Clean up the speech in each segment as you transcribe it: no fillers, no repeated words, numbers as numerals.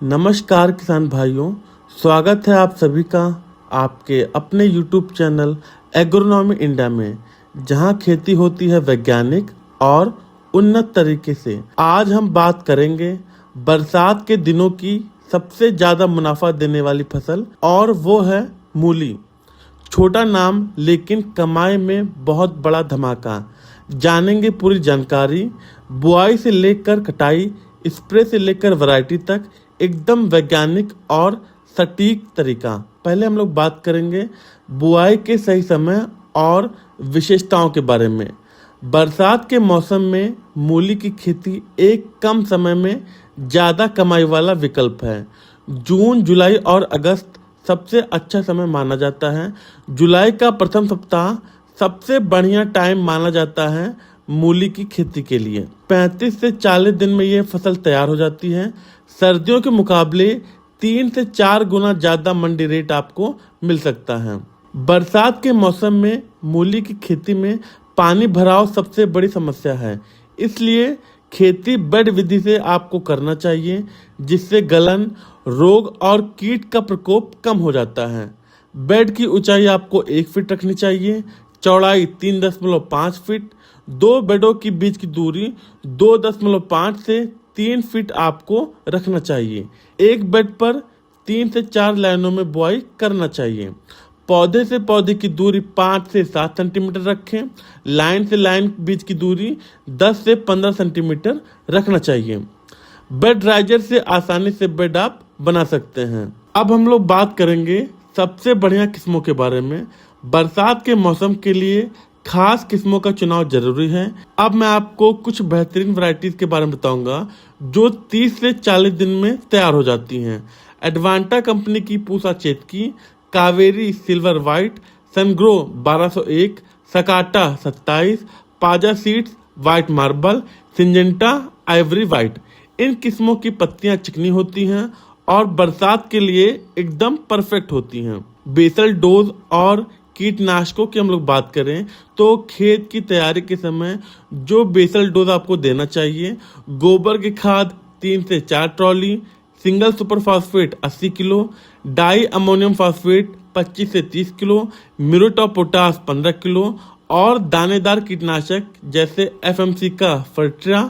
नमस्कार किसान भाइयों, स्वागत है आप सभी का आपके अपने YouTube चैनल एग्रोनॉमी इंडिया में, जहां खेती होती है वैज्ञानिक और उन्नत तरीके से। आज हम बात करेंगे बरसात के दिनों की सबसे ज़्यादा मुनाफा देने वाली फसल, और वो है मूली। छोटा नाम लेकिन कमाई में बहुत बड़ा धमाका। जानेंगे पूरी जानकारी, बुआई से लेकर कटाई, स्प्रे से लेकर वैरायटी तक, एकदम वैज्ञानिक और सटीक तरीका। पहले हम लोग बात करेंगे बुआई के सही समय और विशेषताओं के बारे में। बरसात के मौसम में मूली की खेती एक कम समय में ज़्यादा कमाई वाला विकल्प है। जून, जुलाई और अगस्त सबसे अच्छा समय माना जाता है। जुलाई का प्रथम सप्ताह सबसे बढ़िया टाइम माना जाता है मूली की खेती के लिए। 35 से 40 दिन में ये फसल तैयार हो जाती है। सर्दियों के मुकाबले 3 से 4 गुना ज़्यादा मंडी रेट आपको मिल सकता है। बरसात के मौसम में मूली की खेती में पानी भराव सबसे बड़ी समस्या है, इसलिए खेती बेड विधि से आपको करना चाहिए, जिससे गलन, रोग और कीट का प्रकोप कम हो जाता है। बेड की ऊंचाई आपको 1 फीट रखनी चाहिए, चौड़ाई 3.5 फीट, 2 बेडों के बीच की दूरी 2.5 से 3 फीट आपको रखना चाहिए। एक बेड पर 3 से 4 लाइनों में बुआई करना चाहिए। पौधे से पौधे की दूरी 5 से 7 सेंटीमीटर रखें। लाइन से लाइन बीच की दूरी 10 से 15 सेंटीमीटर रखना चाहिए। बेड राइजर से आसानी से बेड आप बना सकते हैं। अब हम लोग बात करेंगे सबसे बढ़िया किस्मों के बारे में। बरसात के मौसम के लिए खास किस्मों का चुनाव जरूरी है। अब मैं आपको कुछ बेहतरीन वैरायटीज के बारे में बताऊंगा जो 30 से 40 दिन में तैयार हो जाती हैं। एडवांटा कंपनी की Pusa Chetaki, Kaveri silver white, Sungro 1201, Sakata 27, पाजा seeds white marble, Syngenta ivory white. इन किस्मों की पत्तियां चिकनी होती हैं और बरसात के लिए एकदम परफेक्ट होती हैं। बेसल डोज और कीटनाशकों की हम लोग बात करें तो खेत की तैयारी के समय जो बेसल डोज आपको देना चाहिए: गोबर की खाद 3 से 4 trolley, single super phosphate 80 kilo, di ammonium phosphate 25 से 30 kilo, muriate of potash 15 kilo, और दानेदार कीटनाशक जैसे एफएमसी का फर्ट्रा,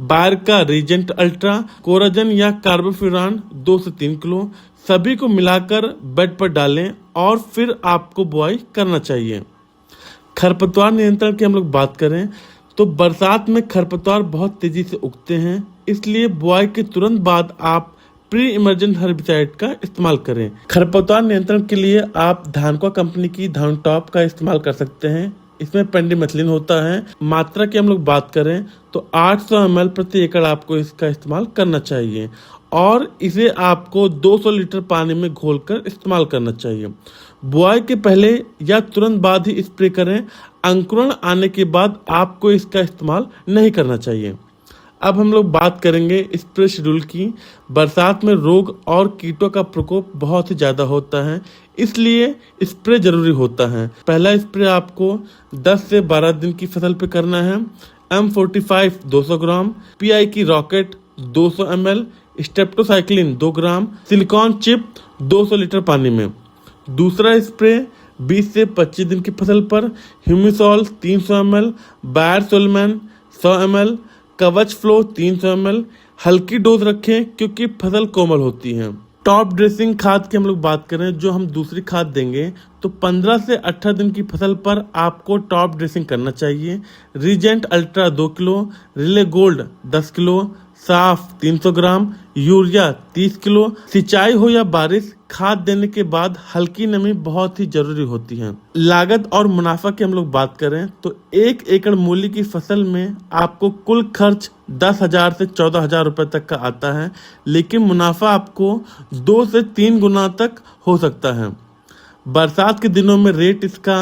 बायर का रीजेंट अल्ट्रा, कोराजन या कार्बोफ्यूरान 2 से 3 किलो, सभी को मिलाकर बेड पर डालें और फिर आपको बुआई करना चाहिए। खरपतवार नियंत्रण की हम लोग बात करें तो बरसात में खरपतवार बहुत तेजी से उगते हैं, इसलिए बुआई के तुरंत बाद आप प्री इमर्जेंट हर्बिसाइड का इस्तेमाल करें। खरपतवार नियंत्रण के लिए आप धानका कंपनी की धान टॉप का इस्तेमाल कर सकते हैं। इसमें पेंडिमेथिलिन होता है। मात्रा की हम लोग बात करें तो 800 ml प्रति एकड़ आपको इसका इस्तेमाल करना चाहिए, और इसे आपको 200 लीटर पानी में घोलकर इस्तेमाल करना चाहिए। बुआई के पहले या तुरंत बाद ही स्प्रे करें। अंकुरण आने के बाद आपको इसका इस्तेमाल नहीं करना चाहिए। अब हम लोग बात करेंगे स्प्रे शेड्यूल की। बरसात में रोग और कीटों का प्रकोप बहुत ही ज़्यादा होता है, इसलिए स्प्रे जरूरी होता है। पहला स्प्रे आपको 10 से 12 दिन की फसल पे करना है। M45 200 ग्राम, PI की रॉकेट 200 ml, स्टेप्टोसाइक्लिन 2 ग्राम, सिलिकॉन चिप 200 लीटर पानी में। दूसरा स्प्रे 20 से 25 दिन की फसल पर ह्यूमिसॉल 300 ml, बायर सोलमैन 100 ml, कवच फ्लो 300 ml। हल्की डोज रखें क्योंकि फसल कोमल होती है। टॉप ड्रेसिंग खाद की हम लोग बात करें, जो हम दूसरी खाद देंगे तो 15 से 18 दिन की फसल पर आपको टॉप ड्रेसिंग करना चाहिए। Regent ultra 2 kilo, relay gold 10 kilo, Saaf 300 ग्राम, यूरिया 30 किलो। सिंचाई हो या बारिश, खाद देने के बाद हल्की नमी बहुत ही जरूरी होती है। लागत और मुनाफा की हम लोग बात करें तो 1 एकड़ मूली की फसल में आपको कुल खर्च 10,000 से 14,000 रुपए तक का आता है, लेकिन मुनाफा आपको 2 से 3 गुना तक हो सकता है। बरसात के दिनों में रेट इसका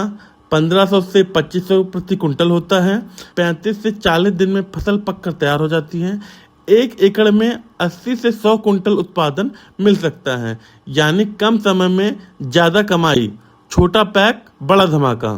1500 से 2500 प्रति कुंटल होता है। 35 से 40 दिन में फसल पककर तैयार हो जाती है। 1 एकड़ में 80 से 100 कुंटल उत्पादन मिल सकता है, यानी कम समय में ज़्यादा कमाई। छोटा पैक बड़ा धमाका।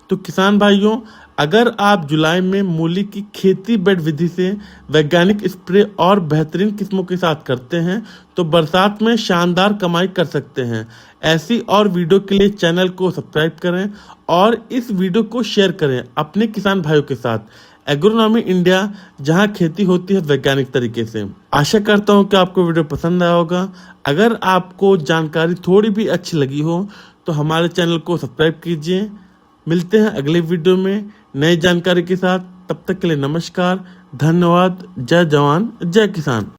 तो किसान भाइयों, अगर आप जुलाई में मूली की खेती बेड विधि से वैज्ञानिक स्प्रे और बेहतरीन किस्मों के साथ करते हैं तो बरसात में शानदार कमाई कर सकते हैं। ऐसी और वीडियो के लिए चैनल को सब्सक्राइब करें और इस वीडियो को शेयर करें अपने किसान भाइयों के साथ। एग्रोनॉमी इंडिया, जहां खेती होती है वैज्ञानिक तरीके से। आशा करता हूं कि आपको वीडियो पसंद आया होगा। अगर आपको जानकारी थोड़ी भी अच्छी लगी हो तो हमारे चैनल को सब्सक्राइब कीजिए। मिलते हैं अगले वीडियो में नई जानकारी के साथ। तब तक के लिए नमस्कार, धन्यवाद। जय जवान जय किसान।